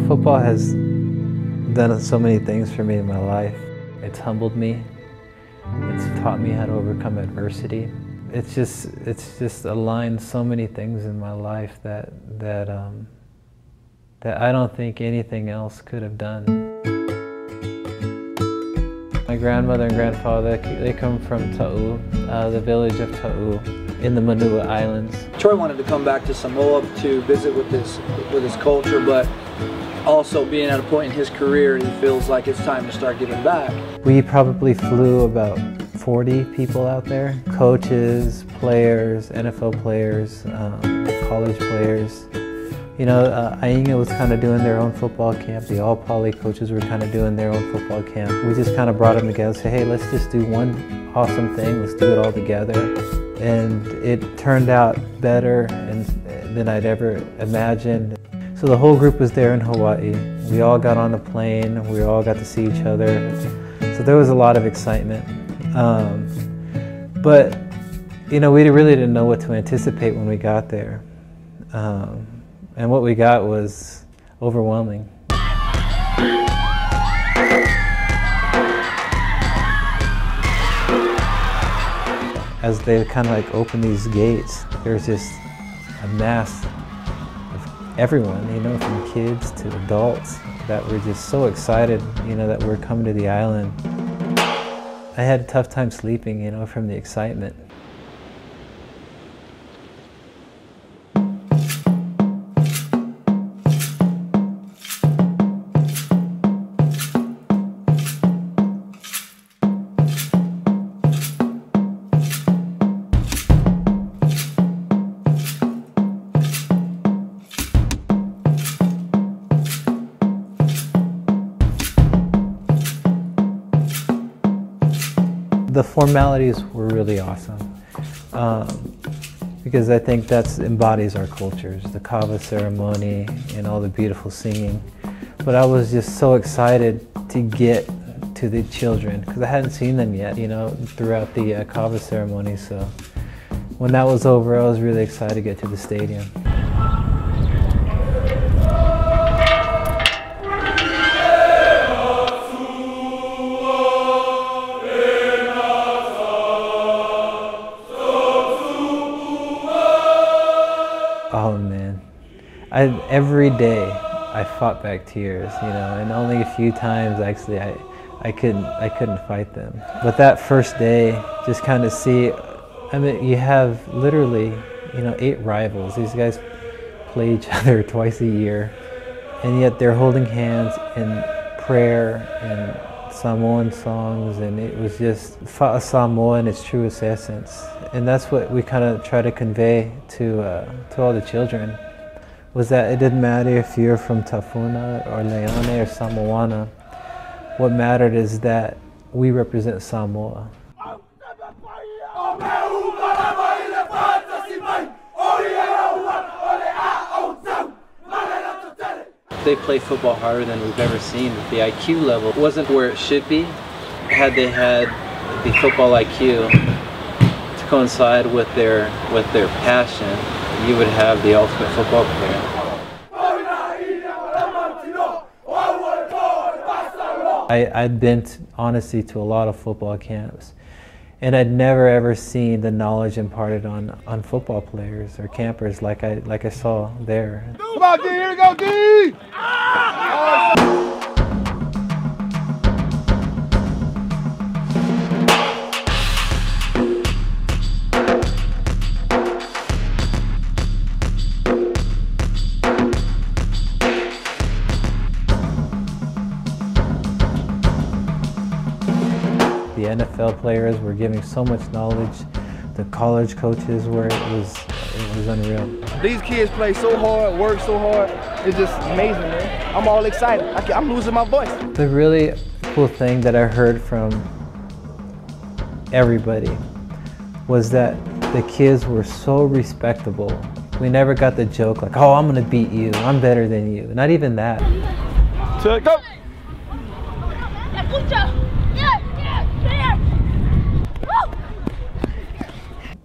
Football has done so many things for me in my life. It's humbled me. It's taught me how to overcome adversity. It's just aligned so many things in my life that I don't think anything else could have done. My grandmother and grandfather, they come from Ta'u, the village of Ta'u in the Manua Islands. Troy wanted to come back to Samoa to visit with his culture, but also being at a point in his career, he feels like it's time to start giving back. We probably flew about 40 people out there, coaches, players, NFL players, college players. You know, Ainga was kind of doing their own football camp. The all-poly coaches were kind of doing their own football camp. We just kind of brought them together and said, hey, let's just do one awesome thing. Let's do it all together. And it turned out better than I'd ever imagined. So the whole group was there in Hawaii. We all got on the plane. We all got to see each other. So there was a lot of excitement. But, you know, we really didn't know what to anticipate when we got there. And what we got was overwhelming. As they kind of like opened these gates, there's just a mass of everyone, you know, from kids to adults, that were just so excited, you know, that we're coming to the island. I had a tough time sleeping, you know, from the excitement. The formalities were really awesome because I think that embodies our cultures, the kava ceremony and all the beautiful singing. But I was just so excited to get to the children because I hadn't seen them yet, you know, throughout the kava ceremony. So when that was over, I was really excited to get to the stadium. Oh man, every day I fought back tears, you know, and only a few times actually I couldn't fight them. But that first day, just kind of see, I mean, you have literally, you know, 8 rivals. These guys play each other twice a year, and yet they're holding hands in prayer and Samoan songs, and it was just Samoa in its truest essence. And that's what we kind of try to convey to all the children, was that it didn't matter if you're from Tafuna or Leone or Samoana. What mattered is that we represent Samoa. They play football harder than we've ever seen. The IQ level wasn't where it should be. Had they had the football IQ to coincide with their passion, you would have the ultimate football player. I'd been, honestly, to a lot of football camps, and I'd never ever seen the knowledge imparted on football players or campers like I saw there. Come on, D, here we go, D! The NFL players were giving so much knowledge. The college coaches were, it was unreal. These kids play so hard, work so hard. It's just amazing, man. I'm all excited. I'm losing my voice. The really cool thing that I heard from everybody was that the kids were so respectable. We never got the joke like, oh, I'm gonna beat you, I'm better than you. Not even that. So, go!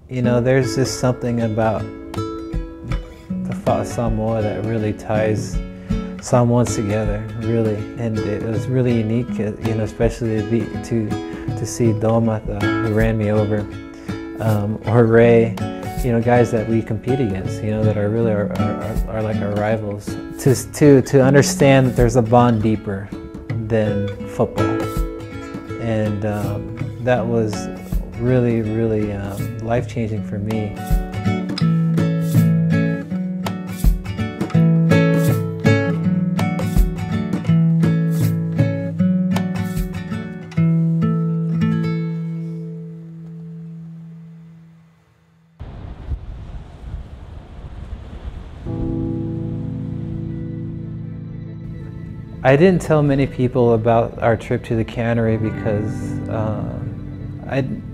You know, there's just something about the Samoa that really ties Samoans together, really, and it was really unique, you know, especially to see Domata, who ran me over, or Ray, you know, guys that we compete against, you know, that are really are like our rivals. To understand that there's a bond deeper than football, and that was really life-changing for me. I didn't tell many people about our trip to the cannery because,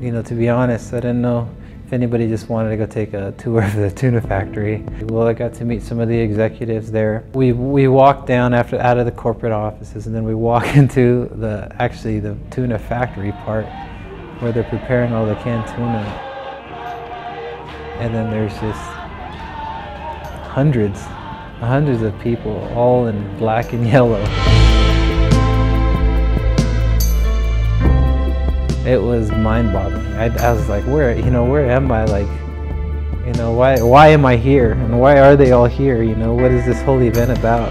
you know, to be honest, I didn't know if anybody just wanted to go take a tour of the tuna factory. Well, I got to meet some of the executives there. We walked down out of the corporate offices, and then we walk into actually the tuna factory part where they're preparing all the canned tuna. And then there's just hundreds of people, all in black and yellow. It was mind-boggling. I was like, where am I? Like, you know, why am I here? And why are they all here? You know, what is this whole event about?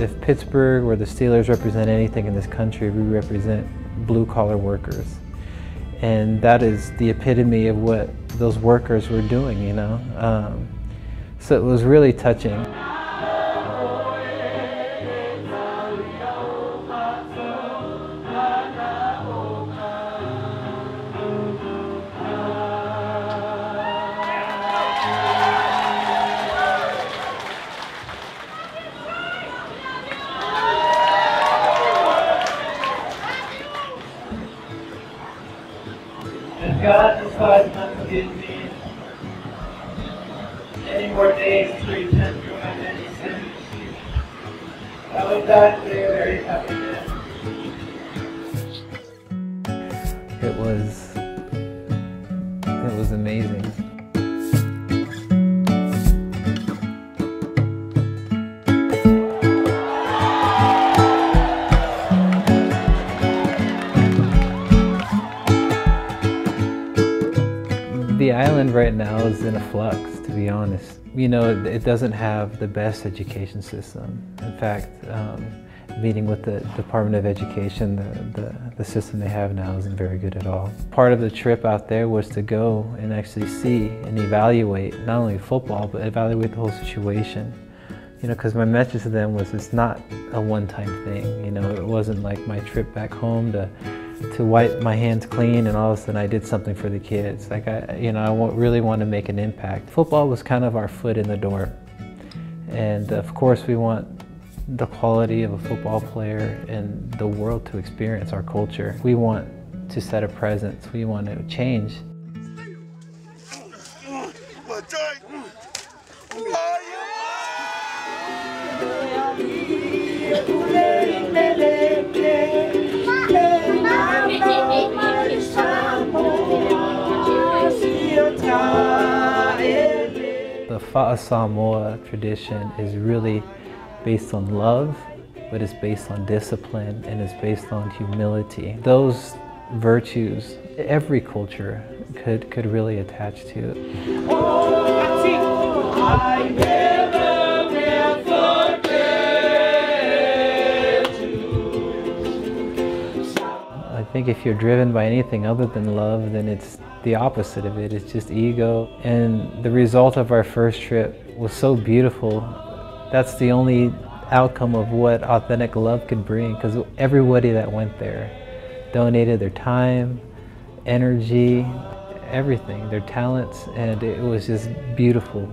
If Pittsburgh or the Steelers represent anything in this country, we represent blue-collar workers. And that is the epitome of what those workers were doing, you know. So it was really touching. God decides not to give me any more days to repent from my many sins. I would die today a very happy man. It was amazing. The island right now is in a flux, to be honest. You know, it doesn't have the best education system. In fact, meeting with the Department of Education, the system they have now isn't very good at all. Part of the trip out there was to go and actually see and evaluate not only football, but evaluate the whole situation. You know, because my message to them was it's not a one-time thing. You know, it wasn't like my trip back home to wipe my hands clean and all of a sudden I did something for the kids. Like, I really want to make an impact. Football was kind of our foot in the door. And of course we want the quality of a football player and the world to experience our culture. We want to set a presence. We want to change. The Fa'a Samoa tradition is really based on love, but it's based on discipline and it's based on humility. Those virtues, every culture could really attach to. I think if you're driven by anything other than love, then it's the opposite of it. It's just ego. And the result of our first trip was so beautiful. That's the only outcome of what authentic love could bring, because everybody that went there donated their time, energy, everything, their talents, and it was just beautiful.